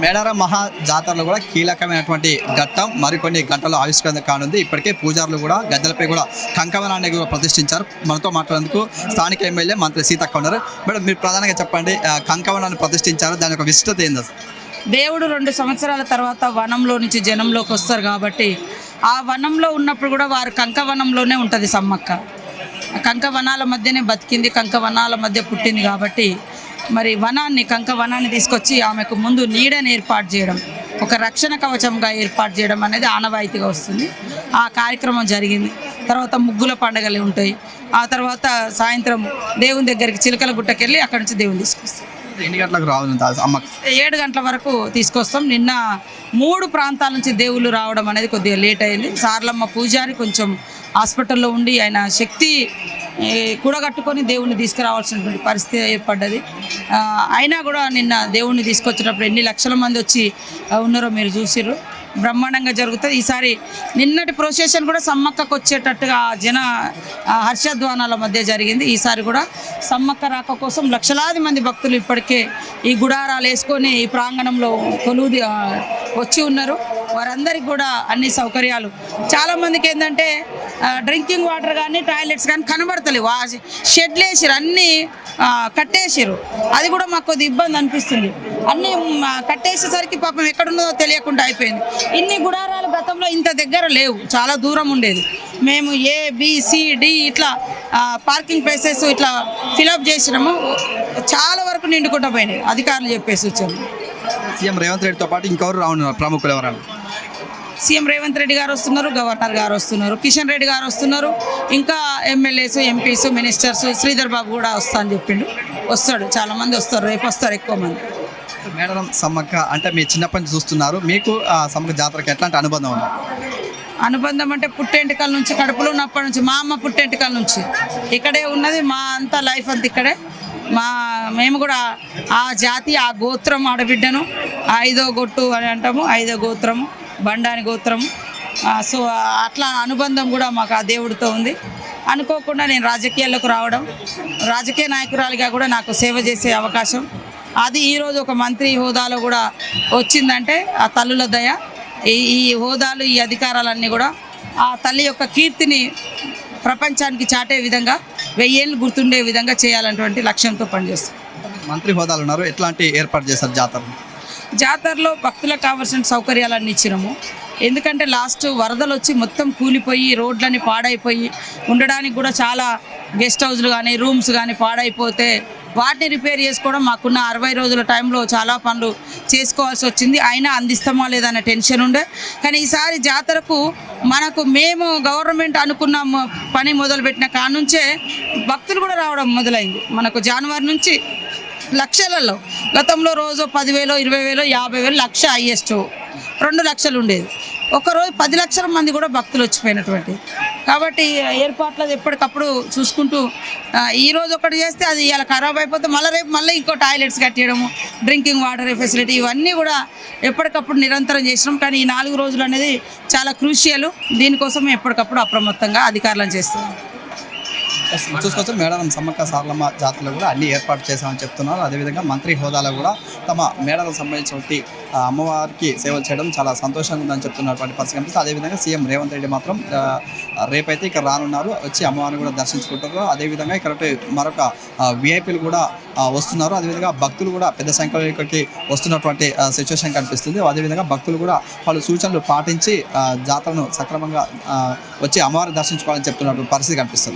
మేడారం మహా జాతరలో కూడా కీలకమైనటువంటి ఘట్టం మరికొన్ని గంటలు ఆవిష్కరణ కానుంది. ఇప్పటికే పూజారులు కూడా గద్దెలపై కూడా కంకవనాన్ని కూడా ప్రతిష్ఠించారు. మనతో మాట్లాడేందుకు స్థానిక ఎమ్మెల్యే మంత్రి సీతక్క ఉన్నారు. మేడం, మీరు ప్రధానంగా చెప్పండి, కంకవనాన్ని ప్రతిష్ఠించారు, దాని యొక్క విశిష్టత ఏంది అసలు? దేవుడు 2 సంవత్సరాల తర్వాత వనంలో నుంచి జనంలోకి వస్తారు కాబట్టి ఆ వనంలో ఉన్నప్పుడు కూడా వారు కంకవనంలోనే ఉంటుంది సమ్మక్క. కంకవనాల మధ్యనే బతికింది, కంకవనాల మధ్య పుట్టింది కాబట్టి మరి కంకవనాన్ని తీసుకొచ్చి ఆమెకు ముందు నీడని ఏర్పాటు చేయడం, ఒక రక్షణ కవచంగా ఏర్పాటు చేయడం అనేది ఆనవాయితీగా వస్తుంది. ఆ కార్యక్రమం జరిగింది. తర్వాత ముగ్గుల పండుగలు ఉంటాయి. ఆ తర్వాత సాయంత్రం దేవుని దగ్గరికి చిలకల గుట్టకెళ్ళి అక్కడి నుంచి దేవుని తీసుకొస్తాం. ఎన్ని గంటలకు రావాలి అమ్మ? 7 గంటల వరకు తీసుకొస్తాం. నిన్న 3 ప్రాంతాల నుంచి దేవుళ్ళు రావడం అనేది కొద్దిగా లేట్ అయింది. సార్లమ్మ పూజారి కొంచెం హాస్పిటల్లో ఉండి ఆయన శక్తి కూడగట్టుకొని దేవుణ్ణి తీసుకురావాల్సినటువంటి పరిస్థితి ఏర్పడ్డది. అయినా కూడా నిన్న దేవుణ్ణి తీసుకొచ్చేటప్పుడు ఎన్ని లక్షల మంది వచ్చి ఉన్నారో మీరు చూసిర్రు. బ్రహ్మాండంగా జరుగుతుంది. ఈసారి నిన్నటి ప్రొసెషన్ కూడా సమ్మక్కకు వచ్చేటట్టుగా జన హర్షధ్వానాల మధ్య జరిగింది. ఈసారి కూడా సమ్మక్క రాక కోసం లక్షలాది మంది భక్తులు ఇప్పటికే ఈ గుడారాలు వేసుకొని ఈ ప్రాంగణంలో కొలువు వచ్చి ఉన్నారు. వారందరికీ కూడా అన్ని సౌకర్యాలు, చాలామందికి ఏంటంటే డ్రింకింగ్ వాటర్ కానీ టాయిలెట్స్ కానీ కనబడతలేవు. షెడ్లు వేసిరు, అన్నీ కట్టేసారు. అది కూడా మాకు కొద్ది ఇబ్బంది అనిపిస్తుంది. అన్నీ కట్టేసేసరికి పాపం ఎక్కడున్నదో తెలియకుండా అయిపోయింది. ఇన్ని గుడారాలు గతంలో ఇంత దగ్గర లేవు, చాలా దూరం ఉండేది. మేము ABCD ఇట్లా పార్కింగ్ ప్లేసెస్ ఇట్లా ఫిలప్ చేసినాము. చాలా వరకు నిండుకుంటూ పోయినాయి. అధికారులు చెప్పేసి వచ్చాము. సీఎం రేవంత్ రెడ్డితో పాటు ఇంకెవరు రానున్నారు ప్రముఖులు? ఎవరన్నా? సీఎం రేవంత్ రెడ్డి గారు వస్తున్నారు, గవర్నర్ గారు వస్తున్నారు, కిషన్ రెడ్డి గారు వస్తున్నారు, ఇంకా MLAs, MPs, ministers, Sridhar Babu కూడా వస్తా అని చెప్పిండు. వస్తాడు, చాలామంది వస్తారు, రేపు వస్తారు ఎక్కువ మంది. మేడారం సమ్మక్క అంటే మీ చిన్నప్పటి నుంచి చూస్తున్నారు, మీకు సమ్మక్క జాతరకి ఎట్లాంటి అనుబంధం ఉంది? అనుబంధం అంటే పుట్టెంటికల నుంచి, కడుపులో ఉన్నప్పటి నుంచి, మా అమ్మ పుట్టెంటికల నుంచి ఇక్కడే ఉన్నది. మా అంతా లైఫ్ అంతా ఇక్కడే. మేము కూడా ఆ జాతి, ఆ గోత్రం ఆడబిడ్డను. 5వ గొట్టు అని అంటాము, 5వ గోత్రము, బండాని గోత్రము. సో అట్లా అనుబంధం కూడా మాకు ఆ దేవుడితో ఉంది. అనుకోకుండా నేను రాజకీయాల్లోకి రావడం, రాజకీయ నాయకురాలిగా కూడా నాకు సేవ చేసే అవకాశం, అది ఈరోజు ఒక మంత్రి హోదాలో కూడా వచ్చిందంటే ఆ తల్లుల దయ. ఈ హోదాలు, ఈ అధికారాలన్నీ కూడా ఆ తల్లి యొక్క కీర్తిని ప్రపంచానికి చాటే విధంగా, 1000 ఏళ్ళు గుర్తుండే విధంగా చేయాలన్నటువంటి లక్ష్యంతో పనిచేస్తాం. మంత్రి హోదాలు ఉన్నారు, ఎట్లాంటి ఏర్పాటు చేస్తారు జాతరలో భక్తులకు కావాల్సిన సౌకర్యాలన్నీ ఇచ్చినాము. ఎందుకంటే లాస్ట్ వరదలు వచ్చి మొత్తం కూలిపోయి రోడ్లన్నీ పాడైపోయి ఉండడానికి కూడా చాలా గెస్ట్ హౌస్లు కానీ రూమ్స్ కానీ పాడైపోతే వాటిని రిపేర్ చేసుకోవడం, మాకున్న 60 రోజుల టైంలో చాలా పనులు చేసుకోవాల్సి వచ్చింది. అయినా అందిస్తామా లేదన్న టెన్షన్ ఉండే. కానీ ఈసారి జాతరకు మేము గవర్నమెంట్ అనుకున్న పని మొదలుపెట్టిన కానుంచే భక్తులు కూడా రావడం మొదలైంది. మనకు జనవరి నుంచి లక్షలలో, గతంలో రోజు 10,000, 20,000, 50,000, లక్ష హైయెస్ట్ 2 లక్షలు ఉండేది. ఒకరోజు 10 లక్షల మంది కూడా భక్తులు వచ్చిపోయినటువంటి. కాబట్టి ఏర్పాట్లు ఎప్పటికప్పుడు చూసుకుంటూ ఈరోజు ఒకటి చేస్తే అది ఇలా ఖరాబ్ అయిపోతే రేపు మళ్ళీ ఇంకో టాయిలెట్స్ కట్టేయడము, డ్రింకింగ్ వాటర్ ఫెసిలిటీ, ఇవన్నీ కూడా ఎప్పటికప్పుడు నిరంతరం చేసినాం. కానీ ఈ 4 రోజులు అనేది చాలా క్రూషియల్. దీనికోసం ఎప్పటికప్పుడు అప్రమత్తంగా అధికారులను చేస్తాం. చూసుకోవచ్చు, మేడారం సమ్మక్క సారలమ్మ జాతరలో కూడా అన్ని ఏర్పాటు చేశామని చెప్తున్నారు. అదేవిధంగా మంత్రి హోదాలో కూడా తమ మేడారం సంబంధించినటువంటి అమ్మవారికి సేవలు చేయడం చాలా సంతోషంగా ఉందని చెప్తున్నటువంటి పరిస్థితి కనిపిస్తుంది. అదేవిధంగా సీఎం రేవంత్ రెడ్డి మాత్రం రేపైతే ఇక్కడ రానున్నారు, వచ్చి అమ్మవారిని కూడా దర్శించుకుంటారు. అదేవిధంగా ఇక్కడ మరొక విఐపీలు కూడా వస్తున్నారు. అదేవిధంగా భక్తులు కూడా పెద్ద సంఖ్యలో ఇక్కడికి వస్తున్నటువంటి సిచ్యువేషన్ కనిపిస్తుంది. అదేవిధంగా భక్తులు కూడా పలు సూచనలు పాటించి జాతరను సక్రమంగా వచ్చి అమ్మవారిని దర్శించుకోవాలని చెప్తున్నటువంటి పరిస్థితి కనిపిస్తుంది.